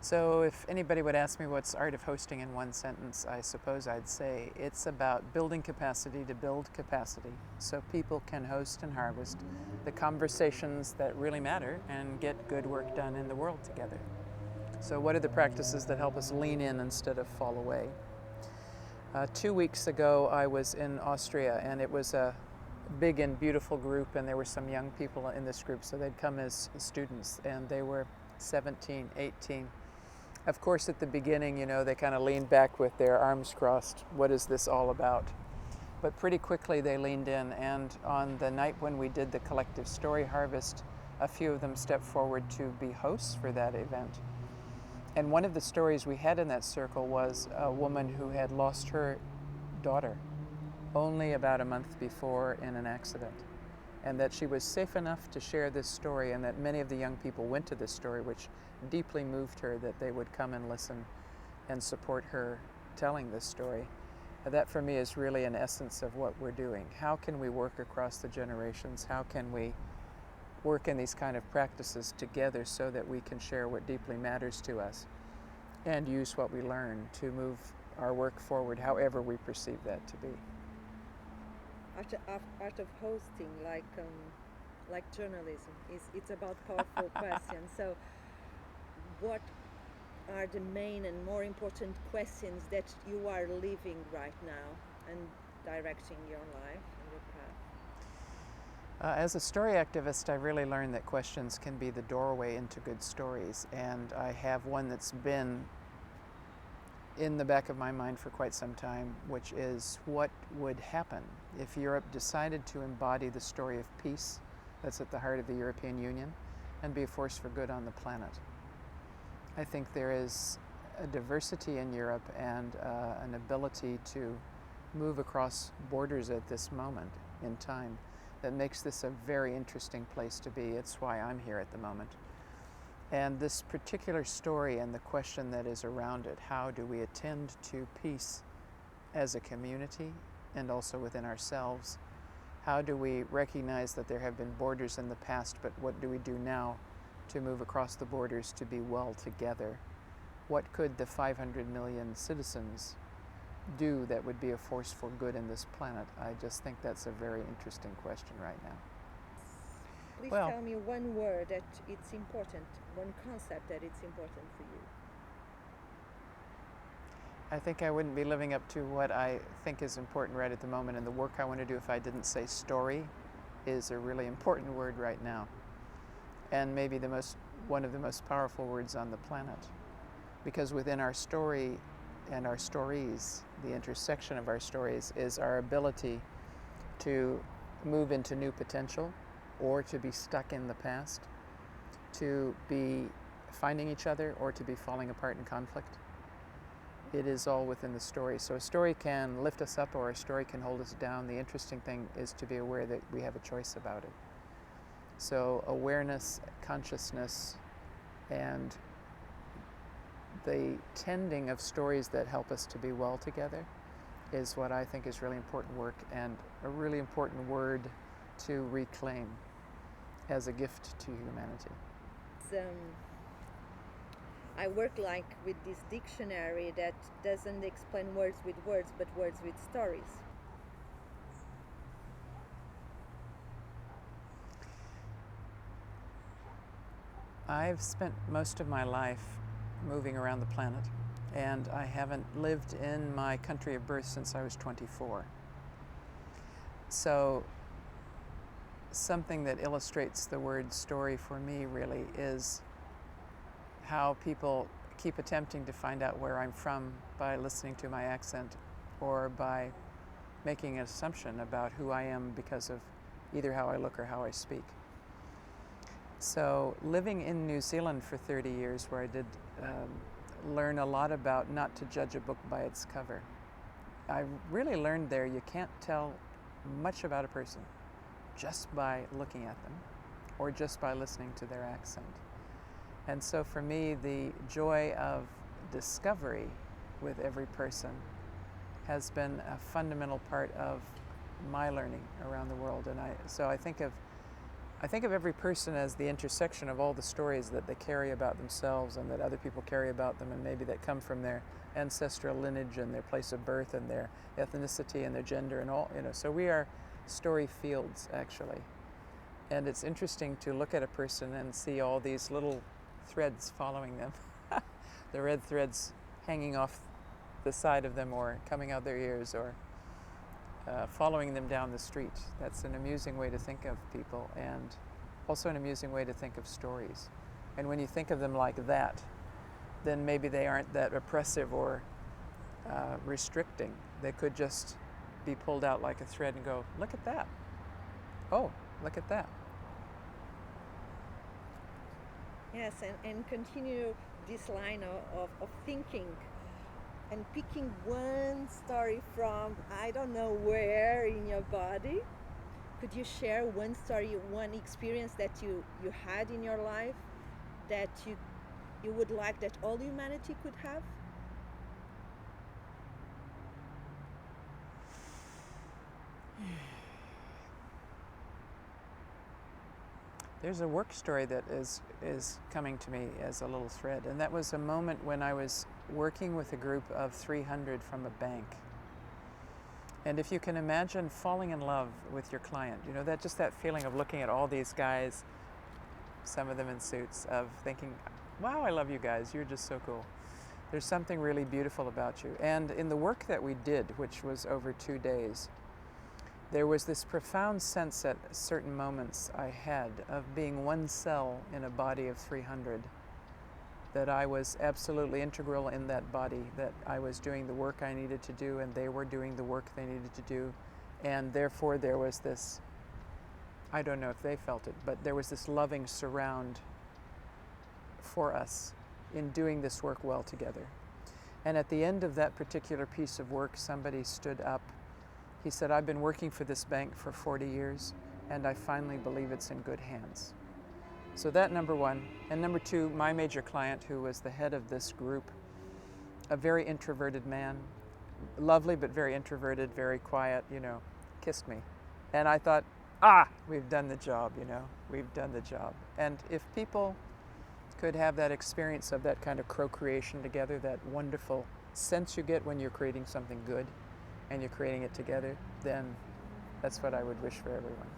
So if anybody would ask me what's art of hosting in one sentence, I suppose I'd say it's about building capacity to build capacity so people can host and harvest the conversations that really matter and get good work done in the world together. So what are the practices that help us lean in instead of fall away? 2 weeks ago I was in Austria, and it was a big and beautiful group, and there were some young people in this group, so they'd come as students, and they were 17, 18. Of course, at the beginning, they kind of leaned back with their arms crossed. What is this all about? But pretty quickly they leaned in, and on the night when we did the collective story harvest, a few of them stepped forward to be hosts for that event. And one of the stories we had in that circle was a woman who had lost her daughter only about a month before in an accident, and that she was safe enough to share this story, and that many of the young people went to this story, which deeply moved her, that they would come and listen and support her telling this story. That for me is really an essence of what we're doing. How can we work across the generations? How can we work in these kind of practices together so that we can share what deeply matters to us and use what we learn to move our work forward, however we perceive that to be? Art of hosting, like journalism, it's about powerful questions. So, what are the main and more important questions that you are living right now and directing your life and your path? As a story activist, I really learned that questions can be the doorway into good stories, and I have one that's been in the back of my mind for quite some time, which is what would happen if Europe decided to embody the story of peace that's at the heart of the European Union and be a force for good on the planet. I think there is a diversity in Europe and an ability to move across borders at this moment in time that makes this a very interesting place to be. It's why I'm here at the moment. And this particular story and the question that is around it, how do we attend to peace as a community and also within ourselves? How do we recognize that there have been borders in the past, but what do we do now to move across the borders to be well together? What could the 500 million citizens do that would be a force for good in this planet? I just think that's a very interesting question right now. Please tell me one word that it's important, one concept that it's important for you. I think I wouldn't be living up to what I think is important right at the moment in the work I want to do if I didn't say story is a really important word right now, and maybe one of the most powerful words on the planet, because within our story and our stories, the intersection of our stories is our ability to move into new potential or to be stuck in the past, to be finding each other or to be falling apart in conflict. It is all within the story. So a story can lift us up or a story can hold us down. The interesting thing is to be aware that we have a choice about it. So awareness, consciousness, and the tending of stories that help us to be well together is what I think is really important work and a really important word to reclaim as a gift to humanity. I work with this dictionary that doesn't explain words with words, but words with stories. I've spent most of my life moving around the planet, and I haven't lived in my country of birth since I was 24. So something that illustrates the word story for me really is how people keep attempting to find out where I'm from by listening to my accent or by making an assumption about who I am because of either how I look or how I speak. So living in New Zealand for 30 years, where I did learn a lot about not to judge a book by its cover, I really learned there you can't tell much about a person just by looking at them or just by listening to their accent. And so for me, the joy of discovery with every person has been a fundamental part of my learning around the world. And so I think of I think of every person as the intersection of all the stories that they carry about themselves and that other people carry about them, and maybe that come from their ancestral lineage and their place of birth and their ethnicity and their gender and all, so we are story fields, actually. And it's interesting to look at a person and see all these little threads following them. The red threads hanging off the side of them or coming out their ears or following them down the street. That's an amusing way to think of people, and also an amusing way to think of stories. And when you think of them like that, then maybe they aren't that oppressive or restricting. They could just be pulled out like a thread and go, look at that. Oh, look at that. Yes, and continue this line of thinking and picking one story from I don't know where in your body. Could you share one story, one experience that you had in your life that you would like that all humanity could have? There's a work story that is coming to me as a little thread, and that was a moment when I was working with a group of 300 from a bank. And if you can imagine falling in love with your client, that feeling of looking at all these guys, some of them in suits, of thinking, wow, I love you guys, you're just so cool. There's something really beautiful about you. And in the work that we did, which was over 2 days, there was this profound sense at certain moments I had of being one cell in a body of 300, that I was absolutely integral in that body, that I was doing the work I needed to do and they were doing the work they needed to do. And therefore there was this, I don't know if they felt it, but there was this loving surround for us in doing this work well together. And at the end of that particular piece of work, somebody stood up. He said, I've been working for this bank for 40 years, and I finally believe it's in good hands. So that, number one. And number two, my major client, who was the head of this group, a very introverted man, lovely but very introverted, very quiet, kissed me. And I thought, we've done the job, we've done the job. And if people could have that experience of that kind of co-creation together, that wonderful sense you get when you're creating something good, and you're creating it together, then that's what I would wish for everyone.